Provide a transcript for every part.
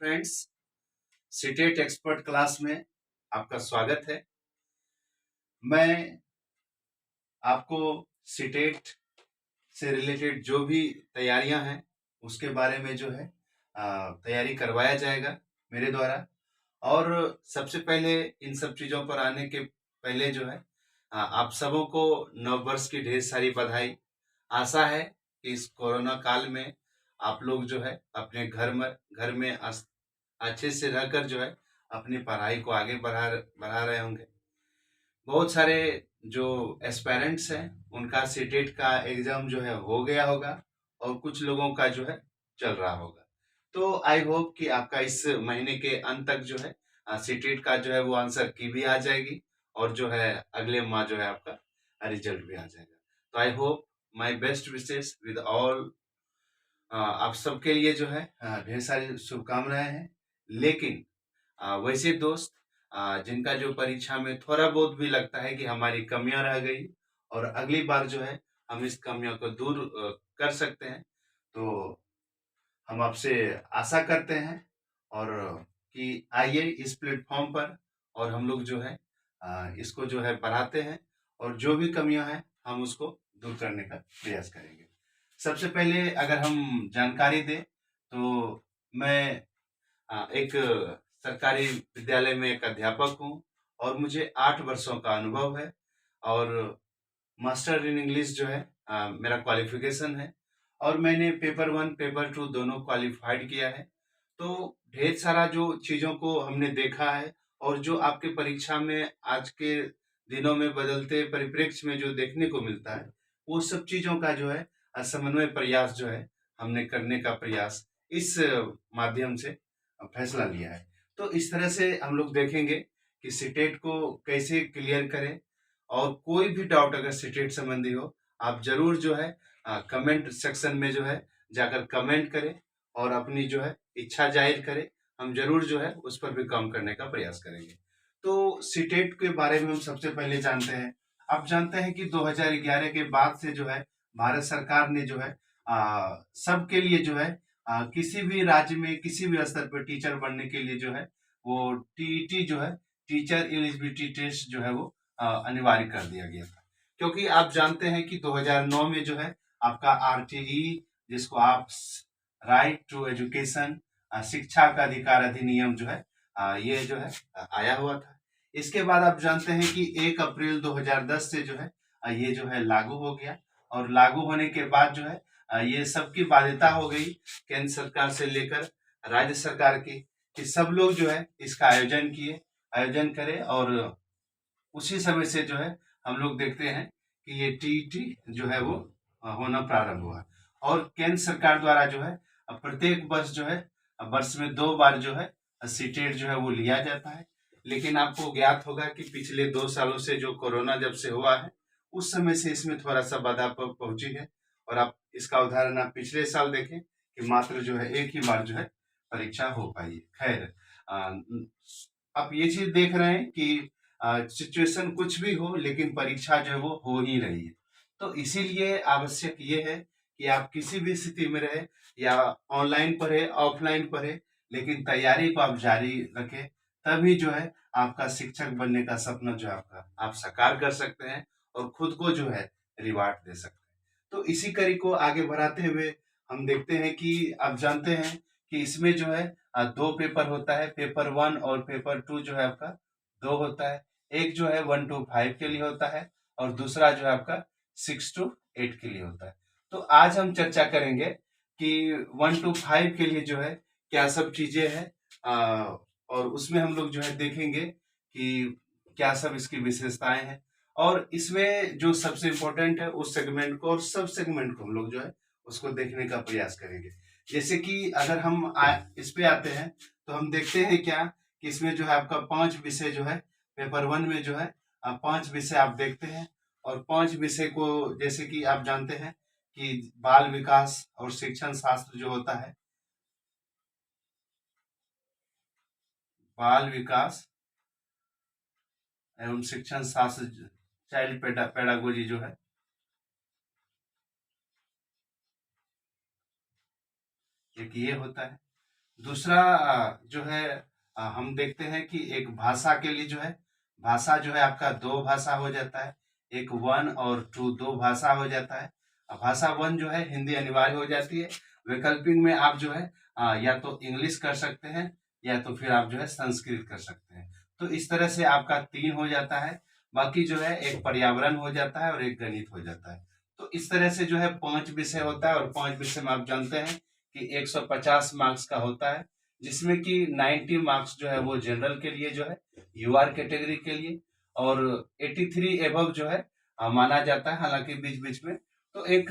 Friends, CTET expert class में आपका स्वागत है। मैं आपको सीटेट से रिलेटेड जो भी तैयारियां हैं उसके बारे में जो है तैयारी करवाया जाएगा मेरे द्वारा। और सबसे पहले इन सब चीज़ों पर आने के पहले जो है आप सबों को नववर्ष की ढेर सारी बधाई। आशा है कि इस कोरोना काल में आप लोग जो है अपने घर में अच्छे से रहकर जो है अपनी पढ़ाई को आगे बढ़ा रहे होंगे। बहुत सारे जो एस्पायरेंट्स हैं उनका सीटेट का एग्जाम जो है हो गया होगा और कुछ लोगों का जो है चल रहा होगा। तो आई होप कि आपका इस महीने के अंत तक जो है सीटेट का जो है वो आंसर की भी आ जाएगी और जो है अगले माह जो है आपका रिजल्ट भी आ जाएगा। तो I hope my best wishes with all. आप सबके लिए जो है ढेर सारी शुभकामनाएं हैं। लेकिन वैसे दोस्त जिनका जो परीक्षा में थोड़ा बहुत भी लगता है कि हमारी कमियां रह गई और अगली बार जो है हम इस कमियों को दूर कर सकते हैं, तो हम आपसे आशा करते हैं और कि आइए इस प्लेटफॉर्म पर और हम लोग जो है इसको जो है बढ़ाते हैं और जो भी कमियां हैं हम उसको दूर करने का प्रयास करेंगे। सबसे पहले अगर हम जानकारी दें तो मैं एक सरकारी विद्यालय में एक अध्यापक हूँ और मुझे 8 वर्षों का अनुभव है और मास्टर इन इंग्लिश जो है मेरा क्वालिफिकेशन है और मैंने पेपर 1 पेपर 2 दोनों क्वालिफाइड किया है। तो ढेर सारा जो चीज़ों को हमने देखा है और जो आपके परीक्षा में आज के दिनों में बदलते परिप्रेक्ष्य में जो देखने को मिलता है, वो सब चीज़ों का जो है समन्वय प्रयास जो है हमने करने का प्रयास इस माध्यम से फैसला लिया है। तो इस तरह से हम लोग देखेंगे कि सीटेट को कैसे क्लियर करें और कोई भी डाउट अगर सीटेट संबंधी हो आप जरूर जो है कमेंट सेक्शन में जो है जाकर कमेंट करें और अपनी जो है इच्छा जाहिर करें। हम जरूर जो है उस पर भी काम करने का प्रयास करेंगे। तो सीटेट के बारे में हम सबसे पहले जानते हैं। आप जानते हैं कि 2011 के बाद से जो है भारत सरकार ने जो है सबके लिए जो है किसी भी राज्य में किसी भी स्तर पर टीचर बनने के लिए जो है वो टीईटी जो है टीचर एलिजिबिलिटी टेस्ट जो है वो अनिवार्य कर दिया गया था। क्योंकि आप जानते हैं कि 2009 में जो है आपका आरटीई जिसको आप राइट टू एजुकेशन शिक्षा का अधिकार अधिनियम जो है ये जो है आया हुआ था। इसके बाद आप जानते हैं कि 1 अप्रैल 2010 से जो है ये जो है लागू हो गया और लागू होने के बाद जो है ये सबकी बाध्यता हो गई केंद्र सरकार से लेकर राज्य सरकार की कि सब लोग जो है इसका आयोजन करें और उसी समय से जो है हम लोग देखते हैं कि ये टीईटी जो है वो होना प्रारंभ हुआ और केंद्र सरकार द्वारा जो है प्रत्येक वर्ष जो है वर्ष में 2 बार जो है सीटेट जो है वो लिया जाता है। लेकिन आपको ज्ञात होगा कि पिछले 2 सालों से जो कोरोना जब से हुआ है उस समय से इसमें थोड़ा सा बाधा पहुंची है और आप इसका उदाहरण आप पिछले साल देखें कि मात्र जो है एक ही बार जो है परीक्षा हो पाई है। खैर आप ये चीज देख रहे हैं कि सिचुएशन कुछ भी हो लेकिन परीक्षा जो है वो हो ही रही है। तो इसीलिए आवश्यक ये है कि आप किसी भी स्थिति में रहे या ऑनलाइन पढ़े ऑफलाइन पढ़े लेकिन तैयारी को आप जारी रखें, तभी जो है आपका शिक्षक बनने का सपना जो है आपका आप साकार कर सकते हैं और खुद को जो है रिवार्ड दे सकते हैं। तो इसी कड़ी को आगे बढ़ाते हुए हम देखते हैं कि आप जानते हैं कि इसमें जो है 2 पेपर होता है, पेपर 1 और पेपर 2 जो है आपका 2 होता है। एक जो है 1 to 5 के लिए होता है और दूसरा जो है आपका 6 to 8 के लिए होता है। तो आज हम चर्चा करेंगे कि 1 to 5 के लिए जो है क्या सब चीजें हैं और उसमें हम लोग जो है देखेंगे कि क्या सब इसकी विशेषताएं हैं और इसमें जो सबसे इम्पोर्टेंट है उस सेगमेंट को और सब सेगमेंट को हम लोग जो है उसको देखने का प्रयास करेंगे। जैसे कि अगर हम इस पे आते हैं तो हम देखते हैं क्या कि इसमें जो है आपका 5 विषय जो है पेपर 1 में जो है 5 विषय आप देखते हैं और 5 विषय को जैसे कि आप जानते हैं कि बाल विकास और शिक्षण शास्त्र जो होता है, बाल विकास एवं शिक्षण शास्त्र चाइल्ड पेडागोजी जो है एक ये होता है दूसरा जो है हम देखते हैं कि एक भाषा के लिए जो है, भाषा जो है आपका दो भाषा हो जाता है, एक वन और टू, दो भाषा हो जाता है। भाषा वन जो है हिंदी अनिवार्य हो जाती है। वैकल्पिक में आप जो है या तो इंग्लिश कर सकते हैं या तो फिर आप जो है संस्कृत कर सकते हैं। तो इस तरह से आपका तीन हो जाता है। बाकी जो है एक पर्यावरण हो जाता है और एक गणित हो जाता है। तो इस तरह से जो है 5 विषय होता है और 5 विषय में आप जानते हैं कि 150 मार्क्स का होता है, जिसमें कि 90 मार्क्स जो है वो जनरल के लिए जो है, यूआर कैटेगरी के लिए, और 83 एबव जो है माना जाता है, हालांकि बीच बीच में तो एक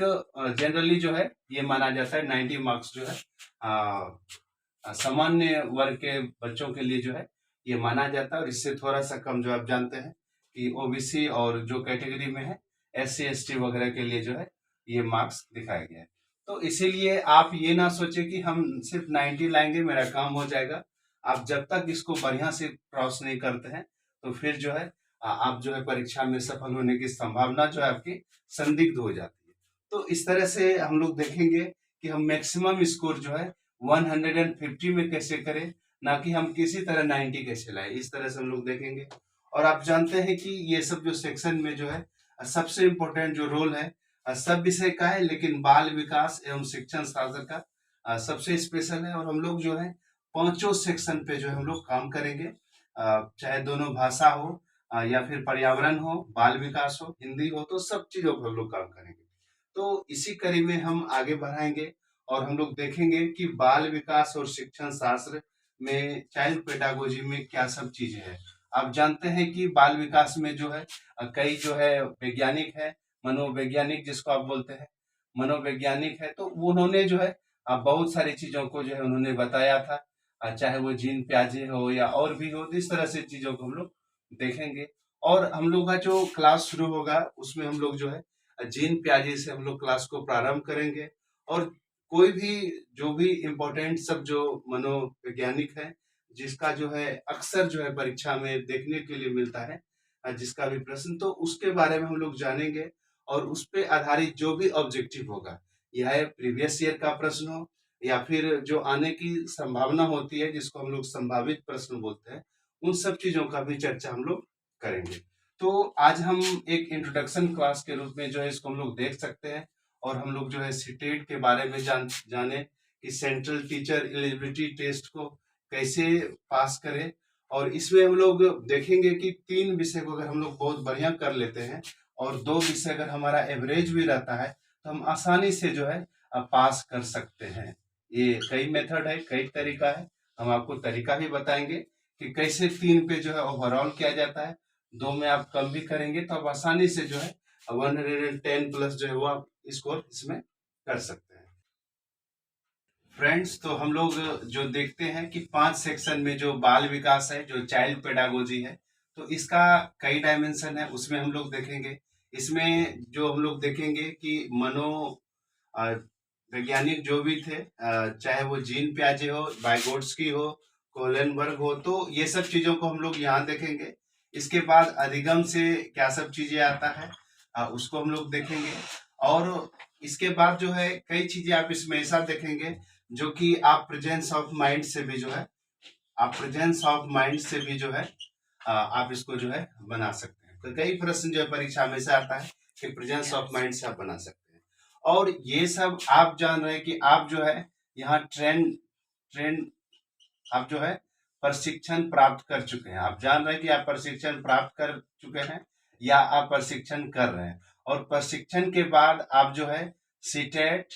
जनरली जो है ये माना जाता है 90 मार्क्स जो है सामान्य वर्ग के बच्चों के लिए जो है ये माना जाता है। और इससे थोड़ा सा कम जो आप जानते हैं कि ओबीसी और जो कैटेगरी में है एससी एसटी वगैरह के लिए जो है ये मार्क्स दिखाया गया है। तो इसीलिए आप ये ना सोचे कि हम सिर्फ 90 लाएंगे मेरा काम हो जाएगा। आप जब तक इसको बढ़िया से क्रॉस नहीं करते हैं तो फिर जो है आप जो है परीक्षा में सफल होने की संभावना जो है आपकी संदिग्ध हो जाती है। तो इस तरह से हम लोग देखेंगे कि हम मैक्सिमम स्कोर जो है 150 में कैसे करें, ना कि हम किसी तरह 90 कैसे लाए, इस तरह से हम लोग देखेंगे। और आप जानते हैं कि ये सब जो सेक्शन में जो है सबसे इम्पोर्टेंट जो रोल है सब विषय का है, लेकिन बाल विकास एवं शिक्षण शास्त्र का सबसे स्पेशल है। और हम लोग जो है पांचों सेक्शन पे जो है हम लोग काम करेंगे, चाहे दोनों भाषा हो या फिर पर्यावरण हो, बाल विकास हो, हिंदी हो, तो सब चीजों पर हम लोग काम करेंगे। तो इसी कड़ी में हम आगे बढ़ाएंगे और हम लोग देखेंगे कि बाल विकास और शिक्षण शास्त्र में चाइल्ड पेडागोजी में क्या सब चीजें हैं। आप जानते हैं कि बाल विकास में जो है कई जो है वैज्ञानिक है, मनोवैज्ञानिक जिसको आप बोलते हैं, मनोवैज्ञानिक है, तो उन्होंने जो है बहुत सारी चीजों को जो है उन्होंने बताया था, चाहे वो जीन प्याजे हो या और भी हो, तो इस तरह से चीजों को हम लोग देखेंगे। और हम लोग का जो क्लास शुरू होगा उसमें हम लोग जो है जीन प्याजे से हम लोग क्लास को प्रारंभ करेंगे। और कोई भी जो भी इम्पोर्टेंट सब जो मनोवैज्ञानिक है जिसका जो है अक्सर जो है परीक्षा में देखने के लिए मिलता है, जिसका भी प्रश्न, तो उसके बारे में हम लोग जानेंगे। और उस पे आधारित जो भी ऑब्जेक्टिव होगा, यह प्रीवियस ईयर का प्रश्न हो या फिर जो आने की संभावना होती है जिसको हम लोग संभावित प्रश्न बोलते हैं, उन सब चीजों का भी चर्चा हम लोग करेंगे। तो आज हम एक इंट्रोडक्शन क्लास के रूप में जो है इसको हम लोग देख सकते हैं। और हम लोग जो है सीटेट के बारे में जाने कि सेंट्रल टीचर एलिजिबिलिटी टेस्ट को कैसे पास करें। और इसमें हम लोग देखेंगे कि 3 विषय को अगर हम लोग बहुत बढ़िया कर लेते हैं और 2 विषय अगर हमारा एवरेज भी रहता है तो हम आसानी से जो है पास कर सकते हैं। ये कई मेथड है, कई तरीका है, हम आपको तरीका भी बताएंगे कि कैसे 3 पे जो है ओवरऑल किया जाता है, 2 में आप कम भी करेंगे तो आप आसानी से जो है 110 प्लस जो है वो आप स्कोर इसमें कर सकते हैं। फ्रेंड्स, तो हम लोग जो देखते हैं कि 5 सेक्शन में जो बाल विकास है, जो चाइल्ड पेडागोजी है, तो इसका कई डायमेंशन है, उसमें हम लोग देखेंगे। इसमें जो हम लोग देखेंगे कि मनो वैज्ञानिक जो भी थे, चाहे वो जीन प्याजे हो, बाइगोट्स्की हो, कोहलनबर्ग हो, तो ये सब चीजों को हम लोग यहाँ देखेंगे। इसके बाद अधिगम से क्या सब चीजें आता है उसको हम लोग देखेंगे। और इसके बाद जो है कई चीजें आप इसमें ऐसा देखेंगे जो कि आप प्रेजेंस ऑफ माइंड से भी जो है, आप प्रेजेंस ऑफ माइंड से भी जो है आप इसको जो है बना सकते हैं। तो कई प्रश्न जो है परीक्षा में से आता है कि प्रेजेंस ऑफ माइंड से आप बना सकते हैं। और ये सब आप जान रहे हैं कि आप जो है यहाँ ट्रेंड ट्रेंड आप जो है प्रशिक्षण प्राप्त कर चुके हैं। आप जान रहे हैं कि आप प्रशिक्षण प्राप्त कर चुके हैं या आप प्रशिक्षण कर रहे हैं। और प्रशिक्षण के बाद आप जो है सीटेट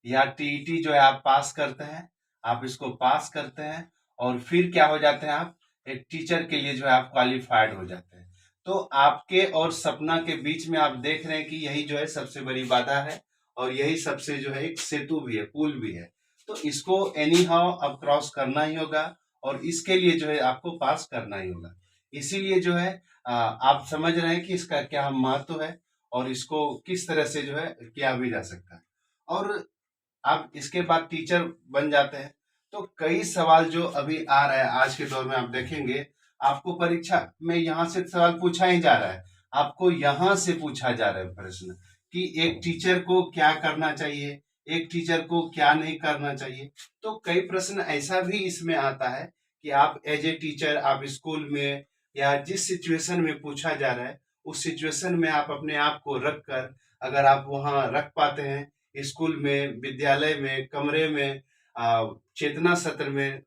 या टीईटी जो है आप पास करते हैं, आप इसको पास करते हैं और फिर क्या हो जाते हैं, आप एक टीचर के लिए जो है आप क्वालिफाइड हो जाते हैं। तो आपके और सपना के बीच में आप देख रहे हैं कि यही जो है सबसे बड़ी बाधा है और यही सबसे जो है एक सेतु भी है, पुल भी है। तो इसको एनी हाउ अब क्रॉस करना ही होगा और इसके लिए जो है आपको पास करना ही होगा। इसीलिए जो है आप समझ रहे हैं कि इसका क्या महत्व है और इसको किस तरह से जो है किया भी जा सकता है। और आप इसके बाद टीचर बन जाते हैं तो कई सवाल जो अभी आ रहा है आज के दौर में आप देखेंगे, आपको परीक्षा में यहाँ से सवाल पूछा ही जा रहा है, आपको यहाँ से पूछा जा रहा है प्रश्न कि एक टीचर को क्या करना चाहिए, एक टीचर को क्या नहीं करना चाहिए। तो कई प्रश्न ऐसा भी इसमें आता है कि आप एज ए टीचर आप स्कूल में या जिस सिचुएशन में पूछा जा रहा है उस सिचुएशन में आप अपने आप को रख कर अगर आप वहां रख पाते हैं स्कूल में, विद्यालय में, कमरे में, चेतना सत्र में,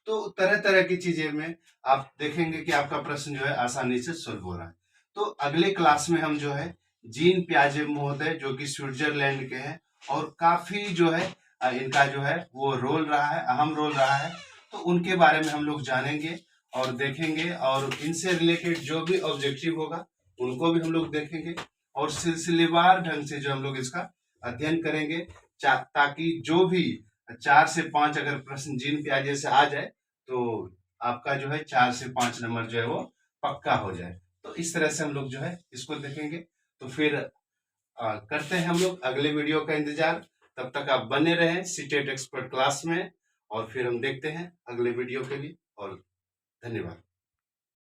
तो तरह तरह की चीजें में आप देखेंगे कि आपका प्रश्न जो है आसानी से सोल्व हो रहा है। तो अगले क्लास में हम जो है जीन पियाजे महोदय जो कि स्विट्जरलैंड के हैं और काफी जो है इनका जो है वो रोल रहा है, अहम रोल रहा है, तो उनके बारे में हम लोग जानेंगे और देखेंगे और इनसे रिलेटेड जो भी ऑब्जेक्टिव होगा उनको भी हम लोग देखेंगे और सिलसिलेवार ढंग से जो हम लोग इसका अध्ययन करेंगे ताकि जो भी 4 से 5 अगर प्रश्न जीन पियाजे से आ जाए तो आपका जो है 4 से 5 नंबर जो है वो पक्का हो जाए। तो इस तरह से हम लोग जो है इसको देखेंगे। तो फिर करते हैं हम लोग अगले वीडियो का इंतजार। तब तक आप बने रहें सीटेट एक्सपर्ट क्लास में और फिर हम देखते हैं अगले वीडियो के लिए और धन्यवाद।